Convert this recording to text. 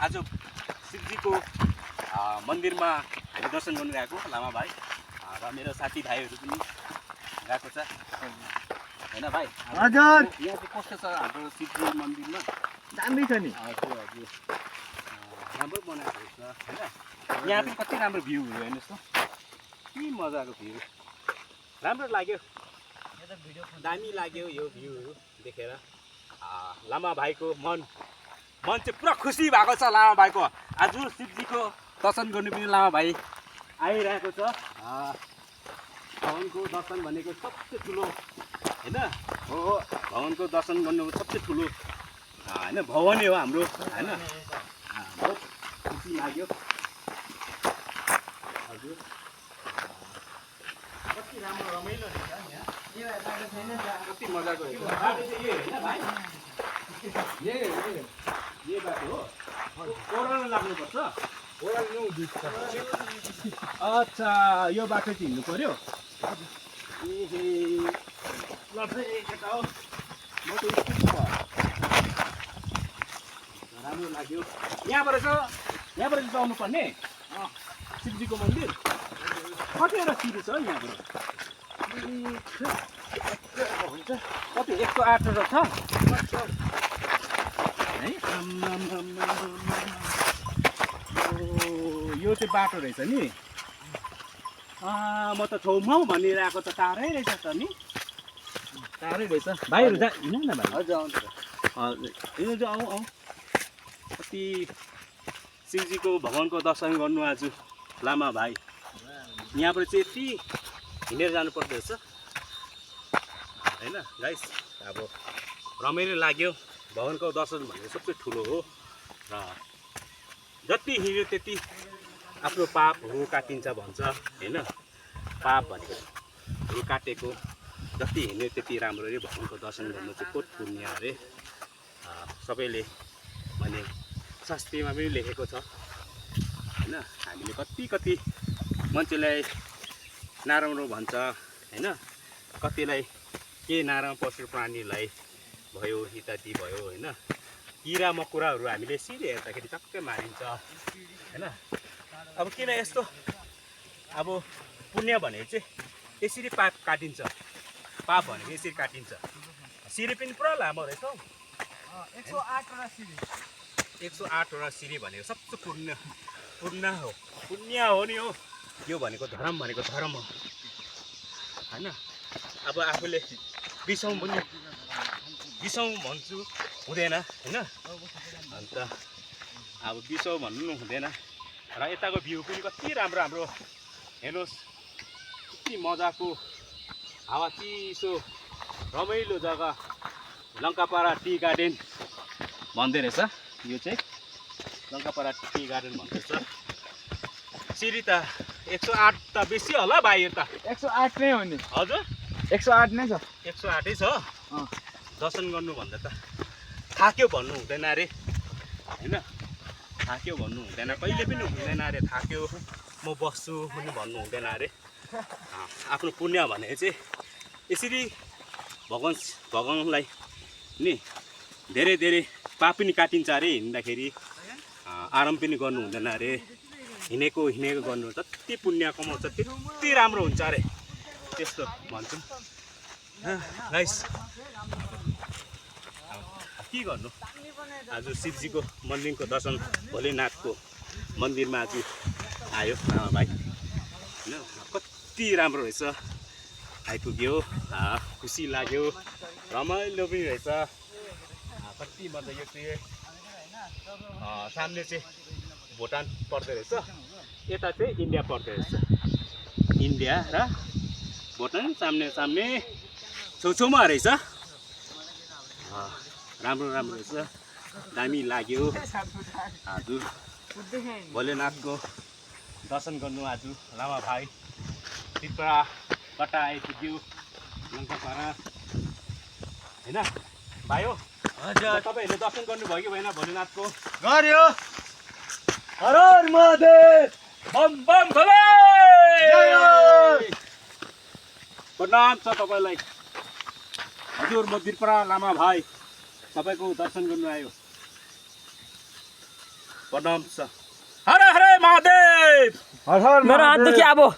आज शिवजीको मन्दिरमा हामी दर्शन गर्नु गएको लामा भाइ र मेरो साथीभाइहरू पनि गएको छ हैन भाइ। हजुर यहाँ चाहिँ कस्तो छ हाम्रो शिवजी मन्दिरमा? दामी छ नि। हजुर हजुर राम्रो बनाएको छ हैन। यहाँ पनि कति राम्रो भ्यूहरू हेर्नुहोस् त, के मजाको भ्यू, राम्रो लाग्यो, दामी लाग्यो यो भ्यूहरू देखेर। लामा भाइको मन चाहिँ पुरा खुसी भएको छ। लामा भाइको आज शिवजीको दर्शन गर्नु पनि लामा भाइ आइरहेको छ। भगवानको दर्शन भनेको सबसे ठुलो हैन हो, भगवानको दर्शन गर्नु सबसे ठुलो हैन भगवानै हो हाम्रो हैन। बहुत खुसी लाग्यो हजुर। कति राम्रो रमाइलो रहेछ यहाँ, कति मजाको रहेछ। बाटो चाहिँ यो होइन भाइ, ये बाटो हो, ओह्रालो लाग्नुपर्छ। अच्छा यो बाटो चाहिँ हिँड्नु पर्यो। ल केटा हो, म त स्कुटी भयो, राम्रो लाग्यो। यहाँबाट चाहिँ जानु पर्ने शिवजीको मन्दिर। कतिवटा सिडी छ यहाँबाट? कति 108 छ है। यो चाहिँ बाटो रहेछ नि। म त छेउमा भनिरहेको त टाढै रहेछ त नि, टाढै रहेछ। भाइहरू हिँड्नु न भाइ। हजुर आउँछ हिँड्नु चाहिँ आउँ। कति शिवजीको भगवानको दर्शन गर्नु आज लामा भाइ। यहाँबाट चाहिँ यति हिँडेर जानुपर्दो रहेछ होइन गाइस। अब रमाइलो लाग्यो। भगवानको दर्शन भनेको सबसे ठुलो हो र जति हिँड्यो त्यति आफ्नो पापहरू काटिन्छ भन्छ होइन। पाप भनेको काटेको जति हिँड्यो त्यति राम्रो अरे। भगवानको दर्शन गर्नु चाहिँ बहुत पुण्य अरे। सबैले भने शास्त्रमा पनि लेखेको छ होइन। हामीले कति मान्छेलाई नराम्रो भन्छ होइन, कतिलाई के नराम्रो पशु प्राणीलाई भयो इत्यादि भयो होइन। किरा मकुराहरू हामीले सिधै हेर्दाखेरि टक्कै मारिन्छ होइन। अब किन यस्तो, अब पुण्य भनेको चाहिँ यसरी पाप काटिन्छ, पाप भनेको यसरी काटिन्छ। सिँढी पनि पुरा लामो रहेछ हौ, 108वटा सिँढी भनेको सबसे पुण्य हो नि हो। यो भनेको धर्म भनेको धर्म हो होइन। अब आफूले बिसाउँ भन्छु हुँदैन होइन। अन्त अब बिसाउँ भन्नु हुँदैन। र यताको भ्यू पनि कति राम्रो हेर्नुहोस्, कति मजाको हावा चिसो रमाइलो जग्गा। लङ्कापाडा टी गार्डन भन्दो रहेछ यो चाहिँ, लङ्कापाडा टी गार्डन भन्दैछ। सिँढी त 108 त बेसी होला भाइ, यो त 108 नै हो नि। हजुर 108 नै छ, 108 छ। दर्शन गर्नु भन्दा त थाक्यो भन्नु हुँदैन अरे होइन। थाक्यो भन्नु हुँदैन, कहिले पनि हुँदैन अरे। थाक्यो म बस्छु पनि भन्नु हुँदैन अरे। आफ्नो पुण्य भनेको चाहिँ यसरी भगवान्लाई नि धेरै पाप पनि काटिन्छ अरे। हिँड्दाखेरि आराम पनि गर्नु हुँदैन अरे। हिँडेको गर्नु जति पुण्य कमाउँछ त्यति राम्रो हुन्छ अरे, त्यस्तो भन्छौँ गाइस। के गर्नु, आज शिवजीको मन्दिरको दर्शन, भोलेनाथको मन्दिरमा आज आयो लामा भाइ होइन। कति राम्रो रहेछ, आइपुग्यो, खुसी लाग्यो, रमाइलो पनि रहेछ। कति मजा। यो चाहिँ सामने चाहिँ भुटान पर्दो रहेछ, यता चाहिँ इन्डिया पर्दो रहेछ। इन्डिया र भुटान सामने छेउछेउमा रहेछ। राम्रो रहेछ, दामी लाग्यो। आज भोलेनाथको दर्शन गर्नु आज लामा भाइ त्रिपुराबाट आइपुग्यो लङ्कापाडा होइन भाइ हो। हजुर तपाईँहरूले दर्शन गर्नुभयो कि भएन भोलेनाथको? गर्यो। हर हर महादेव, बम बम भोले। प्रणाम छ तपाईँलाई। हजुर म त्रिपुरा लामा भाइ तपाईँको दर्शन गर्नु आयो। प्रणाम छ हर हर महादेव हर हर मेरो हात दुख्यो अब